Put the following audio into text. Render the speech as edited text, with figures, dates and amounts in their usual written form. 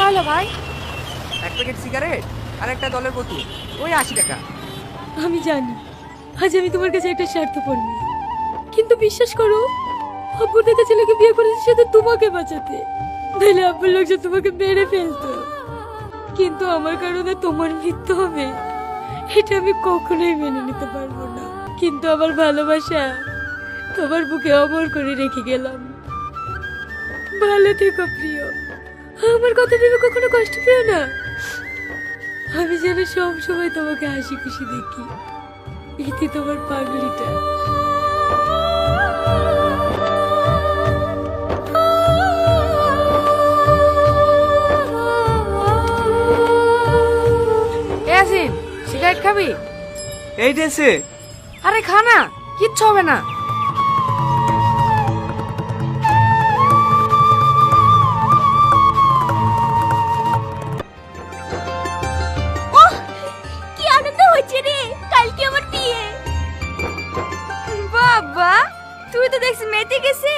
হলো ভাই? এক প্যাকেট সিগারেট আর একটা দলের বোতল, ওই 80 টাকা। আমি জানি আজ আমি তোমার কাছে একটা স্বার্থপর মেয়ে, কিন্তু বিশ্বাস করো, আব্বু থেকে ছেলেকে বিয়ে করেছে শুধু তোমাকে বাঁচাতে, নাহলে আব্বুর লোকজন তোমাকে মেরে ফেলতো। কিন্তু আমার কারণে তোমার মৃত্যু হবে, এটা আমি কখনোই মেনে নিতে পারবো না। কিন্তু আমার ভালোবাসা তোমার বুকে অমর করে রেখে গেলাম। ভালো থেকো প্রিয়, আমার কথা ভেবে কখনো কষ্ট পেও না। আমি যেন সব সময় তোমাকে হাসি খুশি দেখি, ইতি তোমার পাগলিটা। এ আসিম, সিগারেট খাবি? এই দেশে আরে খা না, কিচ্ছু হবে না। কি আনন্দ হচ্ছে রে, কালকে আমার বিয়ে। বাবা, তুই তো দেখছি মেতে গেছে।